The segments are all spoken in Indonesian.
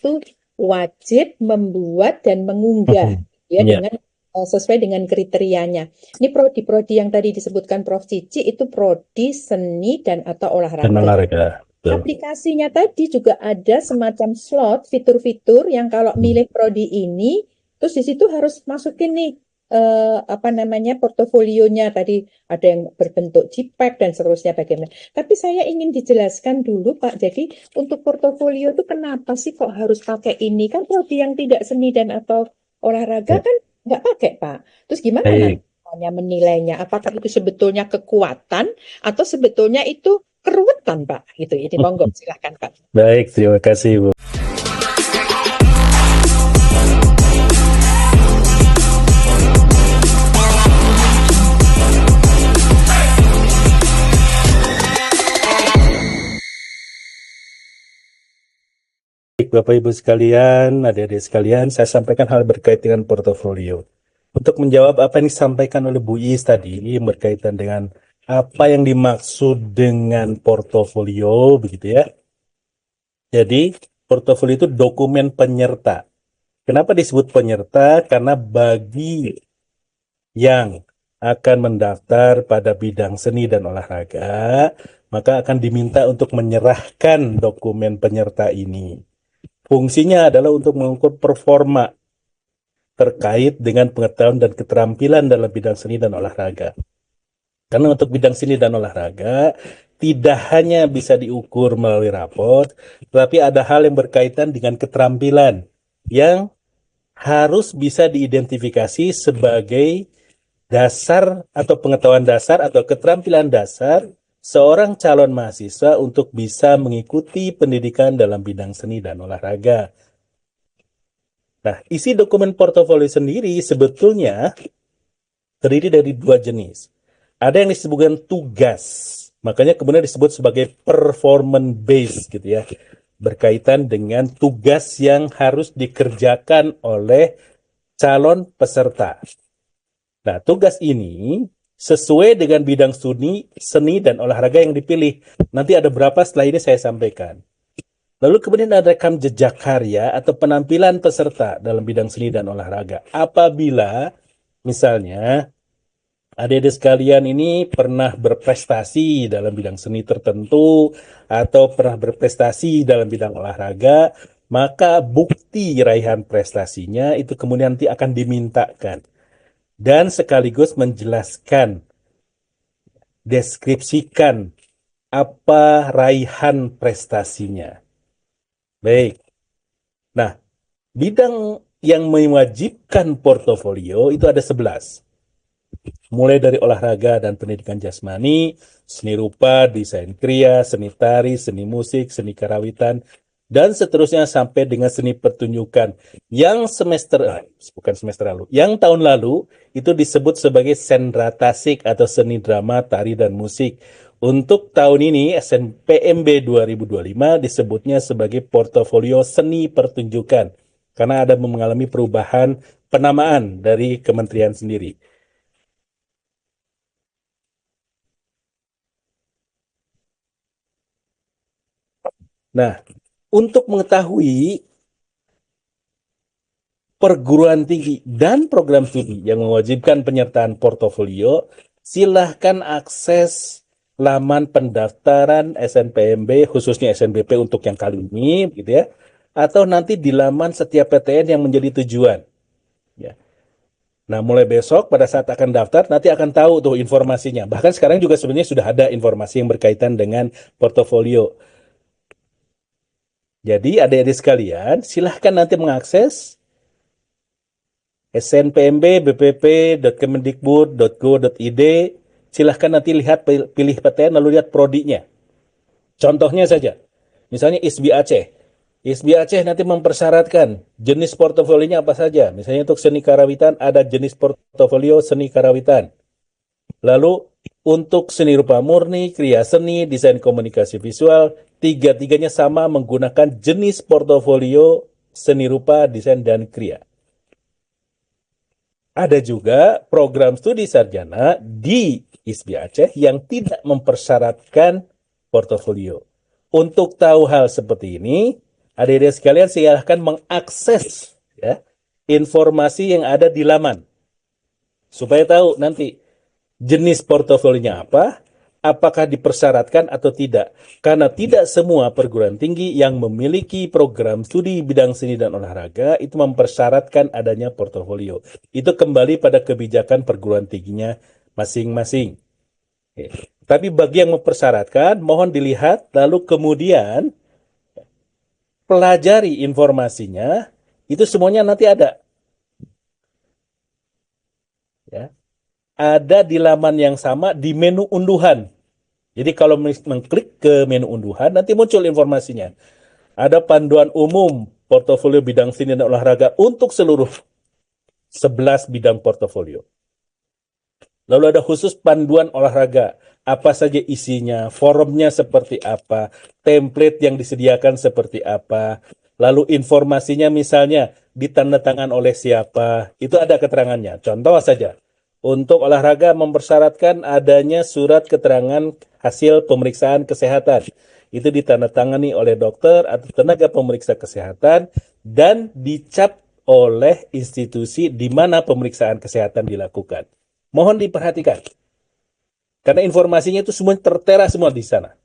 itu wajib membuat dan mengunggah ya Ya, dengan sesuai dengan kriterianya. Ini prodi-prodi yang tadi disebutkan Prof. Cici itu prodi seni dan atau dan olahraga. olahraga. Betul. Aplikasinya tadi juga ada semacam slot fitur-fitur yang kalau milih prodi ini, terus di situ harus masukin nih apa namanya portofolionya tadi ada yang berbentuk JPEG dan seterusnya bagaimana. Tapi saya ingin dijelaskan dulu Pak. Jadi untuk portofolio itu kenapa sih kok harus pakai ini? Kan prodi yang tidak seni dan atau olahraga Ya, kan nggak pakai Pak. Terus gimana nanti baik. menilainya? Apakah itu sebetulnya kekuatan atau sebetulnya itu keruwetan, Pak? Gitu. Ini monggo, silahkan, Pak. Baik, terima kasih, Bu. Baik, Bapak Ibu sekalian, adik-adik sekalian, saya sampaikan hal berkaitan dengan portofolio. Untuk menjawab apa yang disampaikan oleh Bu Is tadi berkaitan dengan apa yang dimaksud dengan portofolio, begitu ya. Jadi, portofolio itu dokumen penyerta. Kenapa disebut penyerta? Karena bagi yang akan mendaftar pada bidang seni dan olahraga, maka akan diminta untuk menyerahkan dokumen penyerta ini. Fungsinya adalah untuk mengukur performa terkait dengan pengetahuan dan keterampilan dalam bidang seni dan olahraga. Karena untuk bidang seni dan olahraga, tidak hanya bisa diukur melalui raport, tetapi ada hal yang berkaitan dengan keterampilan yang harus bisa diidentifikasi sebagai dasar atau pengetahuan dasar atau keterampilan dasar seorang calon mahasiswa untuk bisa mengikuti pendidikan dalam bidang seni dan olahraga. Nah, isi dokumen portofolio sendiri sebetulnya terdiri dari dua jenis. Ada yang disebutkan tugas, makanya kemudian disebut sebagai performance based gitu ya, berkaitan dengan tugas yang harus dikerjakan oleh calon peserta. Nah, tugas ini sesuai dengan bidang seni dan olahraga yang dipilih. Nanti ada berapa setelah ini saya sampaikan. Lalu kemudian ada rekam jejak karya atau penampilan peserta dalam bidang seni dan olahraga. Apabila misalnya adik-adik sekalian ini pernah berprestasi dalam bidang seni tertentu atau pernah berprestasi dalam bidang olahraga, maka bukti raihan prestasinya itu kemudian nanti akan dimintakan. Dan sekaligus menjelaskan, deskripsikan apa raihan prestasinya. Baik. Nah, bidang yang mewajibkan portofolio itu ada 11. Mulai dari olahraga dan pendidikan jasmani, seni rupa, desain kriya, seni tari, seni musik, seni karawitan, dan seterusnya sampai dengan seni pertunjukan. Bukan semester lalu, yang tahun lalu itu disebut sebagai sendra tasik atau seni drama, tari, dan musik. Untuk tahun ini SNPMB 2025 disebutnya sebagai portofolio seni pertunjukan karena ada mengalami perubahan penamaan dari kementerian sendiri. Nah, untuk mengetahui perguruan tinggi dan program studi yang mewajibkan penyertaan portofolio, silahkan akses laman pendaftaran SNPMB, khususnya SNBP untuk yang kali ini, gitu ya, atau nanti di laman setiap PTN yang menjadi tujuan. Ya. Nah, mulai besok pada saat akan daftar, nanti akan tahu tuh informasinya. Bahkan sekarang juga sebenarnya sudah ada informasi yang berkaitan dengan portofolio. Jadi adik-adik sekalian, silahkan nanti mengakses snpmb.bpp.kemendikbud.go.id. Silahkan nanti lihat, pilih PTN, lalu lihat prodinya. Contohnya saja, misalnya ISBI Aceh. ISBI Aceh nanti mempersyaratkan jenis portofolionya apa saja. Misalnya untuk seni karawitan, ada jenis portofolio seni karawitan. Lalu untuk seni rupa murni, kriya seni, desain komunikasi visual, tiga-tiganya sama menggunakan jenis portofolio seni rupa, desain, dan kriya. Ada juga program studi sarjana di ISBI Aceh yang tidak mempersyaratkan portofolio. Untuk tahu hal seperti ini, Adik-adik sekalian silahkan mengakses ya informasi yang ada di laman supaya tahu nanti jenis portofolionya apa, apakah dipersyaratkan atau tidak. Karena tidak semua perguruan tinggi yang memiliki program studi bidang seni dan olahraga itu mempersyaratkan adanya portofolio. Itu kembali pada kebijakan perguruan tingginya masing-masing. Oke. Tapi bagi yang mempersyaratkan, mohon dilihat, lalu kemudian pelajari informasinya, itu semuanya nanti ada. Ya. Ada di laman yang sama di menu unduhan. Jadi kalau mengklik ke menu unduhan, nanti muncul informasinya. Ada panduan umum portofolio bidang seni dan olahraga untuk seluruh 11 bidang portofolio. Lalu ada khusus panduan olahraga. Apa saja isinya, forumnya seperti apa, template yang disediakan seperti apa, lalu informasinya misalnya ditandatangan oleh siapa, itu ada keterangannya. Contoh saja, untuk olahraga mempersyaratkan adanya surat keterangan hasil pemeriksaan kesehatan. Itu ditandatangani oleh dokter atau tenaga pemeriksa kesehatan dan dicap oleh institusi di mana pemeriksaan kesehatan dilakukan. Mohon diperhatikan, karena informasinya itu semua tertera semua di sana.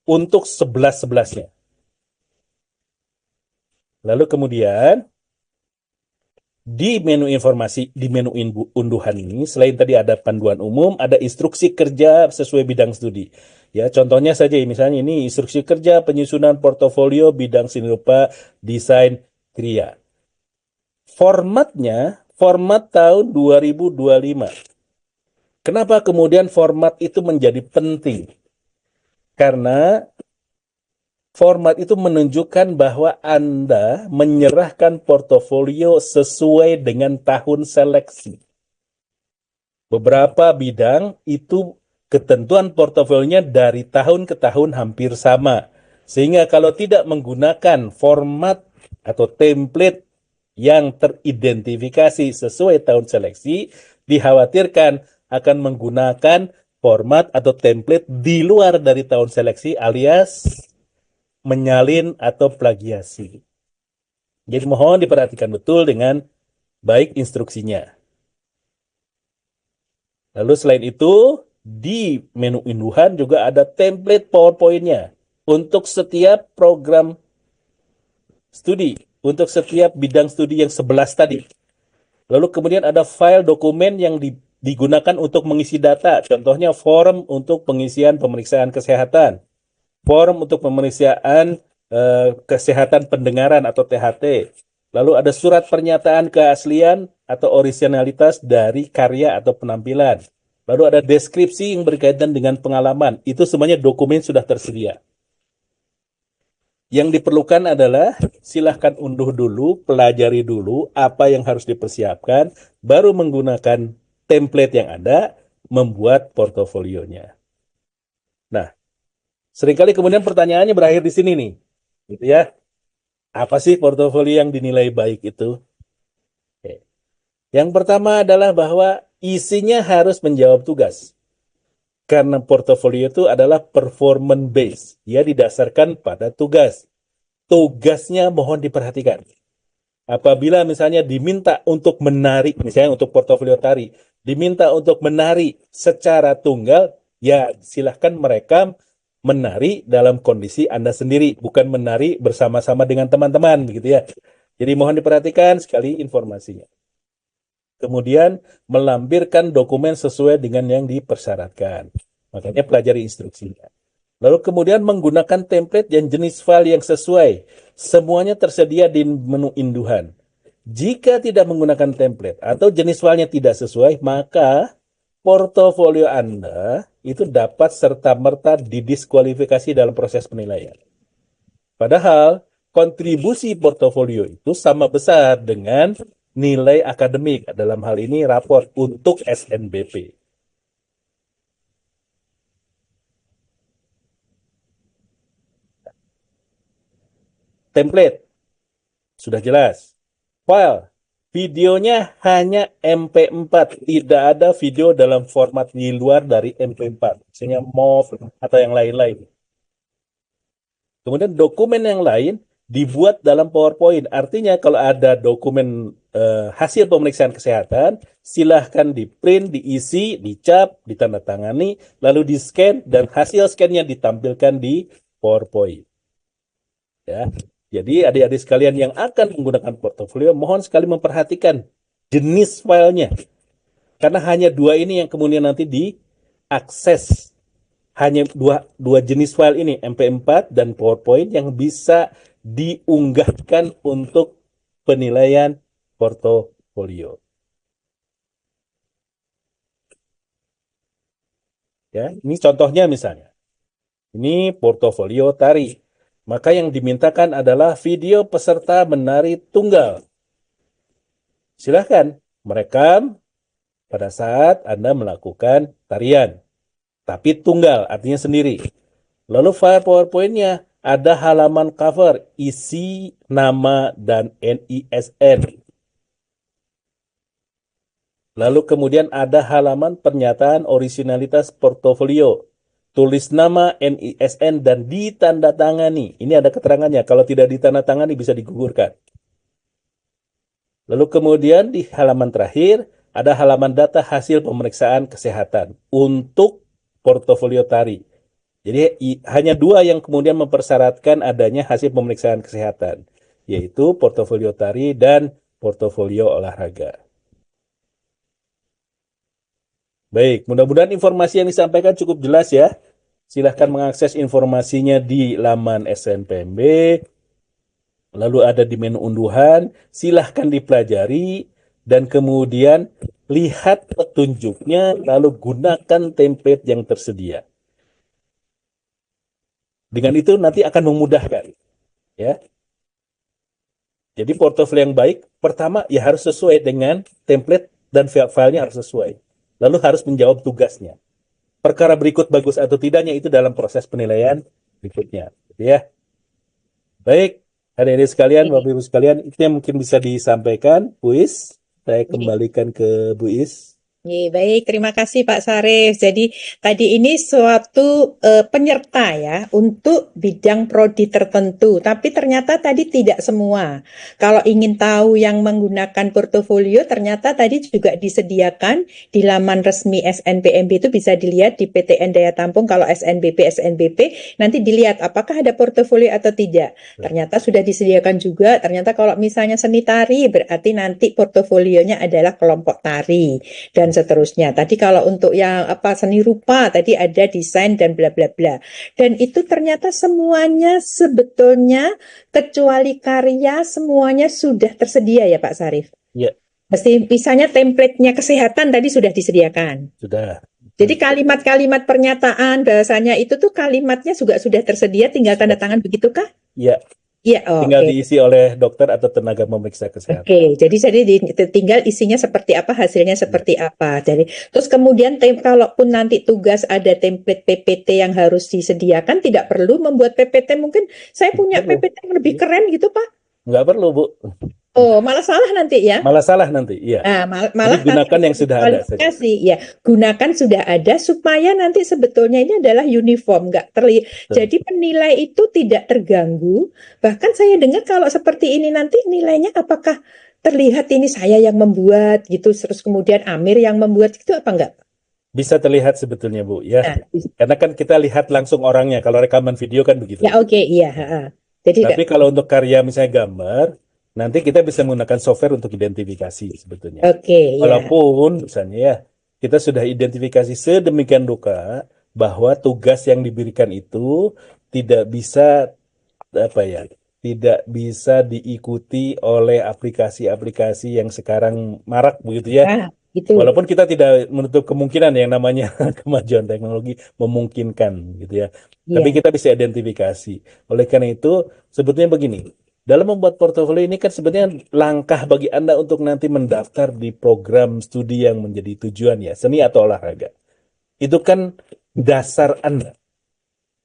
Untuk 11-11-nya. Lalu kemudian, di menu informasi, di menu unduhan ini, selain tadi ada panduan umum, ada instruksi kerja sesuai bidang studi. Ya, contohnya saja, misalnya ini instruksi kerja penyusunan portofolio bidang seni rupa, desain, kriya. Formatnya, format tahun 2025. Kenapa kemudian format itu menjadi penting? Karena format itu menunjukkan bahwa Anda menyerahkan portofolio sesuai dengan tahun seleksi. Beberapa bidang itu ketentuan portofolionya dari tahun ke tahun hampir sama. Sehingga kalau tidak menggunakan format atau template yang teridentifikasi sesuai tahun seleksi, dikhawatirkan akan menggunakan format atau template di luar dari tahun seleksi alias menyalin atau plagiasi. Jadi mohon diperhatikan betul dengan baik instruksinya. Lalu selain itu, di menu unduhan juga ada template PowerPoint-nya untuk setiap program studi, untuk setiap bidang studi yang 11 tadi. Lalu kemudian ada file dokumen yang digunakan untuk mengisi data, contohnya form untuk pengisian pemeriksaan kesehatan, form untuk pemeriksaan kesehatan pendengaran atau THT. Lalu ada surat pernyataan keaslian atau orisinalitas dari karya atau penampilan. Lalu ada deskripsi yang berkaitan dengan pengalaman. Itu semuanya dokumen sudah tersedia. Yang diperlukan adalah silahkan unduh dulu, pelajari dulu apa yang harus dipersiapkan, baru menggunakan template yang ada, membuat portofolionya. Nah, seringkali kemudian pertanyaannya berakhir di sini nih. Gitu ya. Apa sih portofolio yang dinilai baik itu? Oke. Yang pertama adalah bahwa isinya harus menjawab tugas. Karena portofolio itu adalah performance based. Dia didasarkan pada tugas. Tugasnya mohon diperhatikan. Apabila misalnya diminta untuk menari, misalnya untuk portofolio tari, diminta untuk menari secara tunggal, ya silahkan mereka menari dalam kondisi Anda sendiri, bukan menari bersama-sama dengan teman-teman, begitu ya. Jadi mohon diperhatikan sekali informasinya. Kemudian melampirkan dokumen sesuai dengan yang dipersyaratkan. Makanya pelajari instruksinya. Lalu kemudian menggunakan template dan jenis file yang sesuai. Semuanya tersedia di menu unduhan. Jika tidak menggunakan template atau jenis filenya tidak sesuai, maka portofolio Anda itu dapat serta-merta didiskualifikasi dalam proses penilaian. Padahal kontribusi portofolio itu sama besar dengan nilai akademik, dalam hal ini raport untuk SNBP. Template, sudah jelas. File, videonya hanya MP4, tidak ada video dalam format di luar dari MP4, misalnya MOV atau yang lain-lain. Kemudian dokumen yang lain dibuat dalam PowerPoint. Artinya kalau ada dokumen hasil pemeriksaan kesehatan, silahkan di-print, diisi, dicap, ditandatangani, lalu di-scan, dan hasil scan-nya ditampilkan di PowerPoint. Ya. Jadi adik-adik sekalian yang akan menggunakan portofolio, mohon sekali memperhatikan jenis filenya. Karena hanya dua ini yang kemudian nanti diakses. Hanya dua jenis file ini, MP4 dan PowerPoint, yang bisa diunggahkan untuk penilaian portofolio. Ya, ini contohnya misalnya. Ini portofolio tari. Maka yang dimintakan adalah video peserta menari tunggal. Silahkan merekam pada saat Anda melakukan tarian. Tapi tunggal, artinya sendiri. Lalu file PowerPoint-nya ada halaman cover, isi nama dan NISN. Lalu kemudian ada halaman pernyataan originalitas portofolio. Tulis nama, NISN, dan ditandatangani. Ini ada keterangannya. Kalau tidak ditandatangani bisa digugurkan. Lalu kemudian di halaman terakhir ada halaman data hasil pemeriksaan kesehatan untuk portofolio tari. Jadi hanya dua yang kemudian mempersyaratkan adanya hasil pemeriksaan kesehatan, yaitu portofolio tari dan portofolio olahraga. Baik, mudah-mudahan informasi yang disampaikan cukup jelas ya. Silahkan mengakses informasinya di laman SNPMB, lalu ada di menu unduhan, silahkan dipelajari, dan kemudian lihat petunjuknya, lalu gunakan template yang tersedia. Dengan itu nanti akan memudahkan. Ya. Jadi portofolio yang baik, pertama ya harus sesuai dengan template dan filenya harus sesuai. Lalu harus menjawab tugasnya. Perkara berikut bagus atau tidaknya itu dalam proses penilaian berikutnya. Ya. Baik, adik-adik sekalian, Bapak Ibu sekalian, itu yang mungkin bisa disampaikan. Bu Is, saya kembalikan ke Bu Is. Baik, terima kasih Pak Sarif. Jadi tadi ini suatu penyerta ya untuk bidang prodi tertentu, tapi ternyata tadi tidak semua. Kalau ingin tahu yang menggunakan portofolio, ternyata tadi juga disediakan di laman resmi SNPMB, itu bisa dilihat di PTN Daya Tampung. Kalau SNBP, nanti dilihat apakah ada portofolio atau tidak. Ternyata sudah disediakan juga. Ternyata kalau misalnya seni tari, berarti nanti portofolionya adalah kelompok tari dan seterusnya. Tadi kalau untuk yang seni rupa tadi ada desain dan bla bla bla. Dan itu ternyata semuanya sebetulnya kecuali karya semuanya sudah tersedia ya Pak Sarif. Ya. Pasti misalnya template-nya kesehatan tadi sudah disediakan. Sudah. Jadi kalimat-kalimat pernyataan bahasanya itu tuh kalimatnya juga sudah tersedia, tinggal tanda tangan begitukah? Iya. Iya, tinggal diisi oleh dokter atau tenaga memeriksa kesehatan. Jadi tinggal isinya seperti apa, hasilnya seperti apa. Jadi terus kemudian kalaupun nanti tugas ada template PPT yang harus disediakan, tidak perlu membuat PPT. Mungkin saya punya PPT yang lebih keren gitu, Pak. Nggak perlu, Bu. Oh, malah salah nanti ya? Malah salah nanti, iya. Nah, malah jadi gunakan yang sudah ada saja. Ya, gunakan sudah ada supaya nanti sebetulnya ini adalah uniform, nggak terlihat. Jadi penilai itu tidak terganggu. Bahkan saya dengar kalau seperti ini nanti nilainya apakah terlihat ini saya yang membuat gitu, terus kemudian Amir yang membuat itu apa enggak? Bisa terlihat sebetulnya, Bu, ya. Karena kan kita lihat langsung orangnya. Kalau rekaman video kan begitu. Ya, oke, iya. Jadi tapi kalau untuk karya misalnya gambar, nanti kita bisa menggunakan software untuk identifikasi sebetulnya. Oke, walaupun misalnya ya, kita sudah identifikasi sedemikian rupa bahwa tugas yang diberikan itu tidak bisa tidak bisa diikuti oleh aplikasi-aplikasi yang sekarang marak begitu ya. Gitu. Walaupun kita tidak menutup kemungkinan yang namanya kemajuan teknologi memungkinkan gitu ya. Tapi kita bisa identifikasi. Oleh karena itu sebetulnya begini. Dalam membuat portofolio ini kan sebenarnya langkah bagi Anda untuk nanti mendaftar di program studi yang menjadi tujuan ya, seni atau olahraga. Itu kan dasar Anda.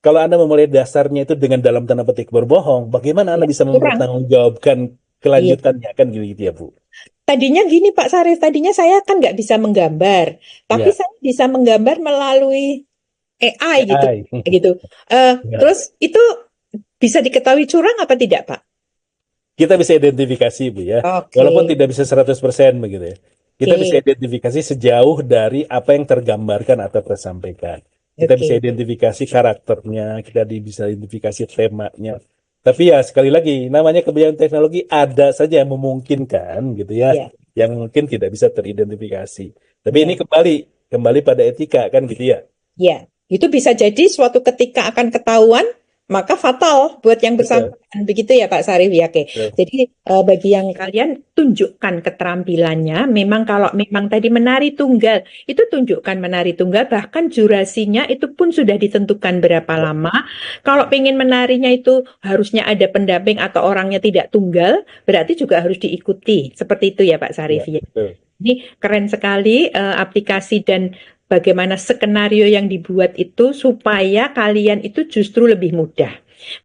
Kalau Anda memulai dasarnya itu dengan dalam tanda petik berbohong, bagaimana Anda bisa mempertanggungjawabkan kelanjutannya kan gitu ya, Bu? Tadinya gini Pak Sarif, tadinya saya kan nggak bisa menggambar, tapi saya bisa menggambar melalui AI gitu. Terus itu bisa diketahui curang apa tidak, Pak? kita bisa identifikasi Bu ya. Oke, Walaupun tidak bisa 100% begitu ya. Kita bisa oke, identifikasi sejauh dari apa yang tergambarkan atau tersampaikan. Kita bisa oke. identifikasi karakternya, bisa identifikasi temanya. Tapi ya sekali lagi, namanya kebijakan teknologi ada saja yang memungkinkan gitu ya, Ya, yang mungkin tidak bisa teridentifikasi. Tapi ini ya. kembali pada etika kan gitu ya. Ya, itu bisa jadi suatu ketika akan ketahuan, maka fatal buat yang Betul. bersangkutan. Begitu ya Pak Sarif ya. Oke. Betul. Jadi bagi yang kalian tunjukkan keterampilannya. Memang kalau memang tadi menari tunggal, itu tunjukkan menari tunggal. Bahkan durasinya itu pun sudah ditentukan berapa lama. Kalau pengen menarinya itu harusnya ada pendamping atau orangnya tidak tunggal, berarti juga harus diikuti. Seperti itu ya Pak Ya, Sarif ya. betul. Ini keren sekali aplikasi dan bagaimana skenario yang dibuat itu supaya kalian itu justru lebih mudah.